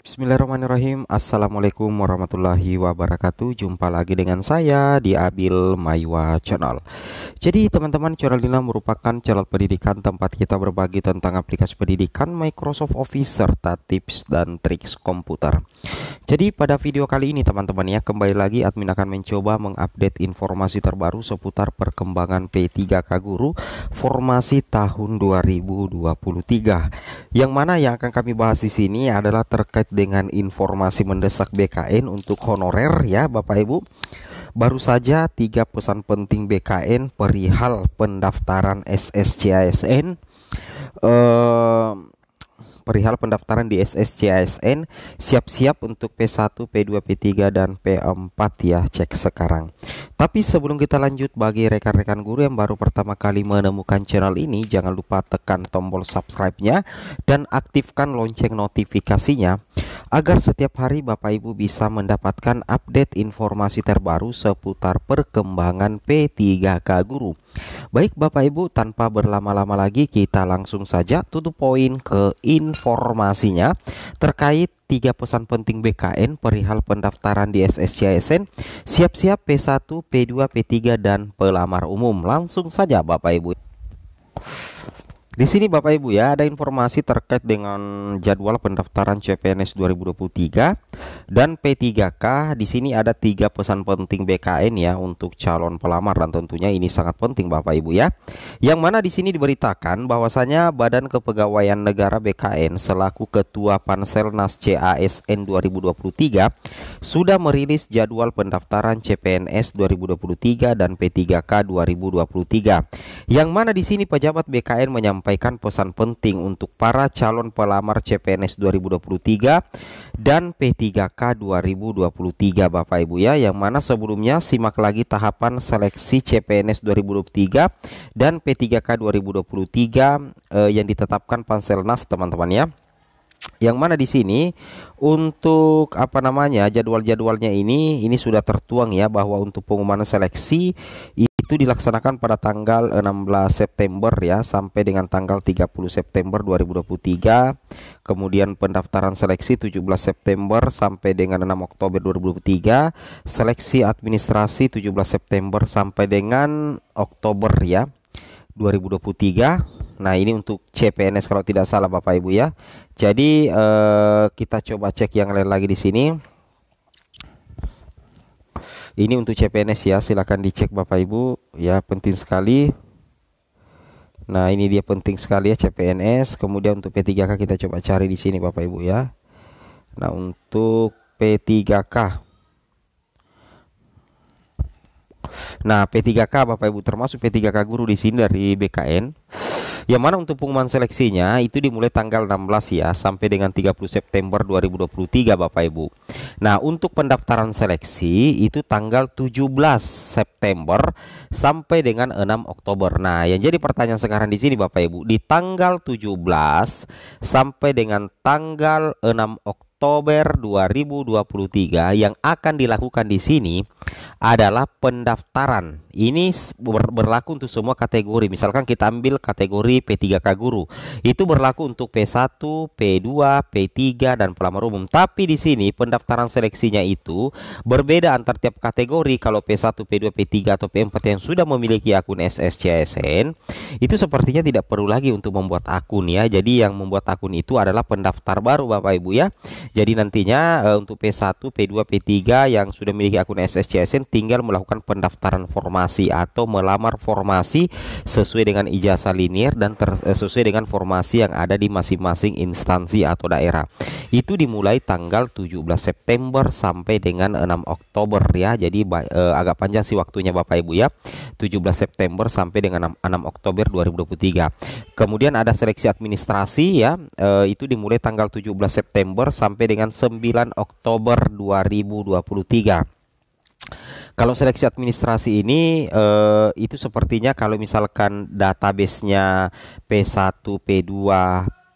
Bismillahirrahmanirrahim. Assalamualaikum warahmatullahi wabarakatuh. Jumpa lagi dengan saya di Abil Maiwa Channel. Jadi teman-teman, channel ini merupakan channel pendidikan tempat kita berbagi tentang aplikasi pendidikan Microsoft Office serta tips dan triks komputer. Jadi pada video kali ini teman-teman ya, kembali lagi admin akan mencoba mengupdate informasi terbaru seputar perkembangan P3K Guru formasi tahun 2023. Yang mana yang akan kami bahas di sini adalah terkait dengan informasi mendesak BKN untuk honorer ya Bapak Ibu. Baru saja 3 pesan penting BKN perihal pendaftaran SSCASN. Perihal pendaftaran di SSCASN, siap-siap untuk P1, P2, P3 dan P4 ya, cek sekarang. Tapi sebelum kita lanjut, bagi rekan-rekan guru yang baru pertama kali menemukan channel ini, jangan lupa tekan tombol subscribe-nya dan aktifkan lonceng notifikasinya agar setiap hari Bapak Ibu bisa mendapatkan update informasi terbaru seputar perkembangan P3K Guru. Baik Bapak Ibu, tanpa berlama-lama lagi kita langsung saja to the point ke informasinya terkait 3 pesan penting BKN perihal pendaftaran di SSCASN. Siap-siap P1, P2, P3 dan pelamar umum. Langsung saja Bapak Ibu. Di sini Bapak Ibu ya, ada informasi terkait dengan jadwal pendaftaran CPNS 2023 dan P3K. Di sini ada 3 pesan penting BKN ya untuk calon pelamar, dan tentunya ini sangat penting Bapak Ibu ya. Yang mana di sini diberitakan bahwasanya Badan Kepegawaian Negara BKN selaku Ketua Panselnas CASN 2023 sudah merilis jadwal pendaftaran CPNS 2023 dan P3K 2023. Yang mana di sini pejabat BKN menyampaikan pesan penting untuk para calon pelamar CPNS 2023 dan P3K 2023 Bapak Ibu ya, yang mana sebelumnya simak lagi tahapan seleksi CPNS 2023 dan P3K 2023 yang ditetapkan Panselnas teman-teman ya. Yang mana di sini untuk jadwal-jadwalnya ini sudah tertuang ya, bahwa untuk pengumuman seleksi itu dilaksanakan pada tanggal 16 September ya sampai dengan tanggal 30 September 2023. Kemudian pendaftaran seleksi 17 September sampai dengan 6 Oktober 2023. Seleksi administrasi 17 September sampai dengan Oktober ya 2023. Nah, ini untuk CPNS kalau tidak salah Bapak Ibu ya. Jadi kita coba cek yang lain lagi di sini. Ini untuk CPNS ya, silakan dicek Bapak Ibu ya, penting sekali. Nah, ini dia penting sekali ya CPNS. Kemudian untuk P3K kita coba cari di sini Bapak Ibu ya. Nah, untuk P3K. Nah, P3K Bapak Ibu, termasuk P3K Guru di sini dari BKN. Yang mana untuk pengumuman seleksinya itu dimulai tanggal 16 ya sampai dengan 30 September 2023 Bapak Ibu. Nah, untuk pendaftaran seleksi itu tanggal 17 September sampai dengan 6 Oktober. Nah, yang jadi pertanyaan sekarang di sini Bapak Ibu, di tanggal 17 sampai dengan tanggal 6 Oktober 2023 yang akan dilakukan di sini adalah pendaftaran. Ini berlaku untuk semua kategori. Misalkan kita ambil kategori P3K Guru, itu berlaku untuk P1, P2, P3 dan pelamar umum. Tapi di sini pendaftaran seleksinya itu berbeda antar tiap kategori. Kalau P1, P2, P3 atau P4 yang sudah memiliki akun SSCASN, itu sepertinya tidak perlu lagi untuk membuat akun ya. Jadi yang membuat akun itu adalah pendaftar baru Bapak Ibu ya. Jadi nantinya untuk P1, P2, P3 yang sudah memiliki akun SSCASN tinggal melakukan pendaftaran formasi atau melamar formasi sesuai dengan ijazah linier dan sesuai dengan formasi yang ada di masing-masing instansi atau daerah. Itu dimulai tanggal 17 September sampai dengan 6 Oktober ya. Jadi agak panjang sih waktunya Bapak Ibu ya. 17 September sampai dengan 6 Oktober 2023. Kemudian ada seleksi administrasi ya. Itu dimulai tanggal 17 September sampai dengan 9 Oktober 2023. Kalau seleksi administrasi ini itu sepertinya kalau misalkan database-nya P1, P2,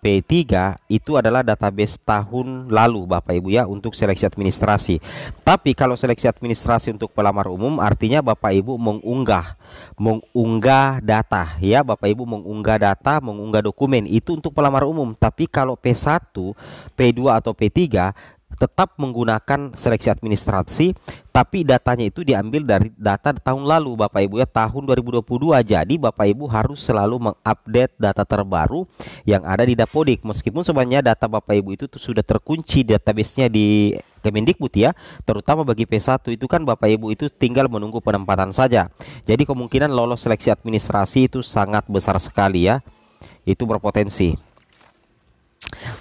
P3 itu adalah database tahun lalu Bapak Ibu ya untuk seleksi administrasi. Tapi kalau seleksi administrasi untuk pelamar umum artinya Bapak Ibu mengunggah data ya, Bapak Ibu mengunggah data, mengunggah dokumen itu untuk pelamar umum. Tapi kalau P1, P2 atau P3 tetap menggunakan seleksi administrasi, tapi datanya itu diambil dari data tahun lalu Bapak Ibu ya, tahun 2022. Jadi Bapak Ibu harus selalu mengupdate data terbaru yang ada di Dapodik. Meskipun sebenarnya data Bapak Ibu itu tuh sudah terkunci database-nya di Kemendikbud ya, terutama bagi P1 itu kan Bapak Ibu itu tinggal menunggu penempatan saja. Jadi kemungkinan lolos seleksi administrasi itu sangat besar sekali ya, itu berpotensi.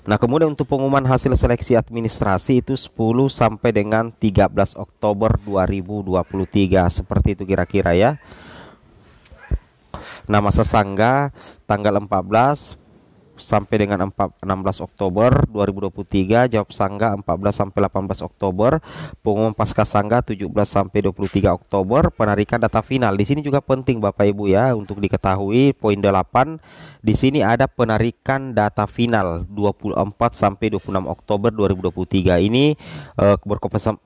Nah, kemudian untuk pengumuman hasil seleksi administrasi itu 10 sampai dengan 13 Oktober 2023. Seperti itu kira-kira ya. Nah, masa sangga tanggal 14 sampai dengan 16 Oktober 2023, jawab sangga 14 sampai 18 Oktober, pengumuman pasca sangga 17 sampai 23 Oktober, penarikan data final. Di sini juga penting Bapak Ibu ya untuk diketahui poin 8. Di sini ada penarikan data final 24 sampai 26 Oktober 2023. Ini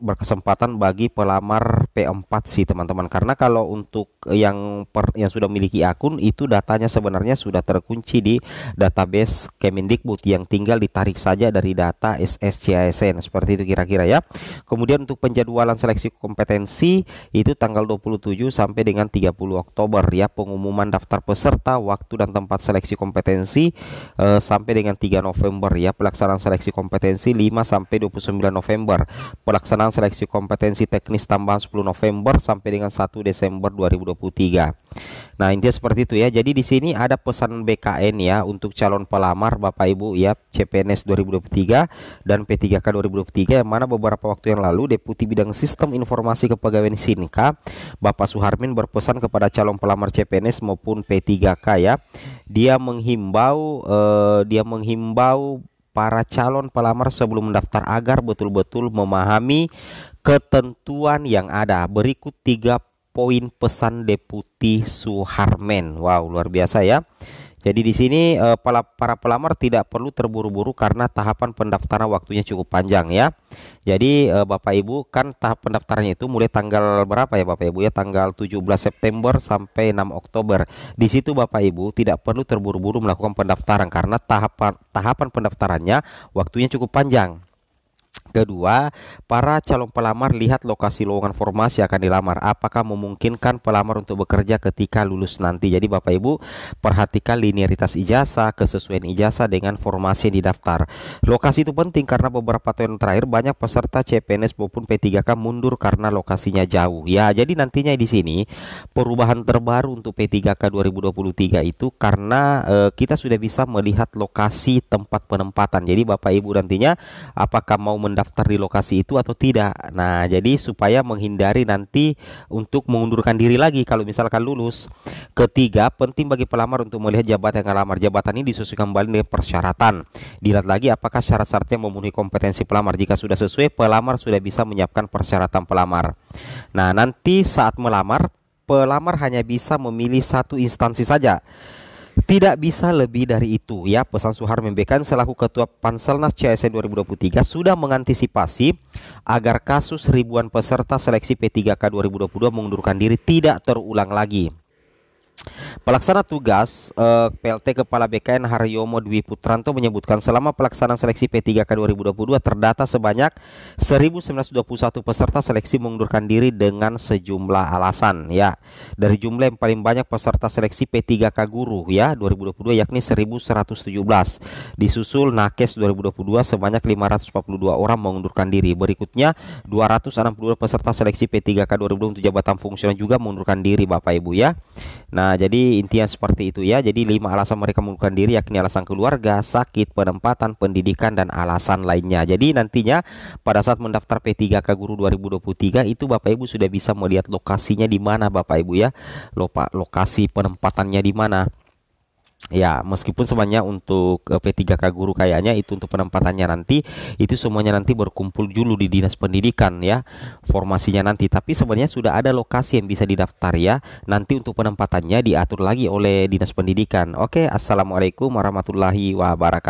berkesempatan bagi pelamar P4 sih teman-teman. Karena kalau untuk yang sudah memiliki akun itu datanya sebenarnya sudah terkunci di database Kemendikbud, yang tinggal ditarik saja dari data SSCASN. Seperti itu kira-kira ya. Kemudian untuk penjadwalan seleksi kompetensi itu tanggal 27 sampai dengan 30 Oktober ya. Pengumuman daftar peserta, waktu dan tempat seleksi kompetensi sampai dengan 3 November ya. Pelaksanaan seleksi kompetensi 5 sampai 29 November. Pelaksanaan seleksi kompetensi teknis tambahan 10 November sampai dengan 1 Desember 2023. Nah, intinya seperti itu ya. Jadi di sini ada pesan BKN ya untuk calon pelamar Bapak Ibu ya, CPNS 2023 dan P3K 2023, yang mana beberapa waktu yang lalu Deputi Bidang Sistem Informasi Kepegawaian Sinka Bapak Suharmin berpesan kepada calon pelamar CPNS maupun P3K ya. Dia menghimbau para calon pelamar sebelum mendaftar agar betul-betul memahami ketentuan yang ada. Berikut 3 poin pesan Deputi Suharmen. Wow, luar biasa ya. Jadi di sini para pelamar tidak perlu terburu-buru karena tahapan pendaftaran waktunya cukup panjang ya. Jadi Bapak Ibu kan tahap pendaftarannya itu mulai tanggal berapa ya Bapak Ibu ya? Tanggal 17 September sampai 6 Oktober. Di situ Bapak Ibu tidak perlu terburu-buru melakukan pendaftaran karena tahapan pendaftarannya waktunya cukup panjang. Kedua, para calon pelamar lihat lokasi lowongan formasi akan dilamar. Apakah memungkinkan pelamar untuk bekerja ketika lulus nanti? Jadi Bapak Ibu perhatikan linearitas ijazah, kesesuaian ijazah dengan formasi yang didaftar. Lokasi itu penting karena beberapa tahun terakhir banyak peserta CPNS maupun P3K mundur karena lokasinya jauh. Ya, jadi nantinya di sini perubahan terbaru untuk P3K 2023 itu karena kita sudah bisa melihat lokasi tempat penempatan. Jadi Bapak Ibu nantinya apakah mau mendaftar di lokasi itu atau tidak. Nah, jadi supaya menghindari nanti untuk mengundurkan diri lagi kalau misalkan lulus. Ketiga, penting bagi pelamar untuk melihat jabatan yang ngelamar. Jabatan ini disesuaikan kembali dengan persyaratan. Dilihat lagi apakah syarat-syaratnya memenuhi kompetensi pelamar. Jika sudah sesuai, pelamar sudah bisa menyiapkan persyaratan pelamar. Nah, nanti saat melamar, pelamar hanya bisa memilih satu instansi saja. Tidak bisa lebih dari itu ya. Pesan Suharmen BKN selaku Ketua Panselnas CASN 2023 sudah mengantisipasi agar kasus ribuan peserta seleksi P3K 2022 mengundurkan diri tidak terulang lagi. Pelaksana tugas PLT Kepala BKN Haryomo Dwi Putranto menyebutkan selama pelaksanaan seleksi P3K 2022 terdata sebanyak 1921 peserta seleksi mengundurkan diri dengan sejumlah alasan ya. Dari jumlah yang paling banyak peserta seleksi P3K guru ya 2022 yakni 1117. Disusul Nakes 2022 sebanyak 542 orang mengundurkan diri. Berikutnya 262 peserta seleksi P3K 2022 untuk jabatan fungsional juga mengundurkan diri Bapak Ibu ya. Nah, jadi intinya seperti itu ya. Jadi 5 alasan mereka mengundurkan diri yakni alasan keluarga, sakit, penempatan, pendidikan, dan alasan lainnya. Jadi nantinya pada saat mendaftar P3K Guru 2023 itu Bapak Ibu sudah bisa melihat lokasinya di mana Bapak Ibu ya. Lokasi penempatannya di mana. Ya, meskipun semuanya untuk P3K guru kayaknya itu untuk penempatannya nanti itu semuanya nanti berkumpul dulu di Dinas Pendidikan ya, formasinya nanti. Tapi sebenarnya sudah ada lokasi yang bisa didaftar ya. Nanti untuk penempatannya diatur lagi oleh Dinas Pendidikan. Oke, assalamualaikum warahmatullahi wabarakatuh.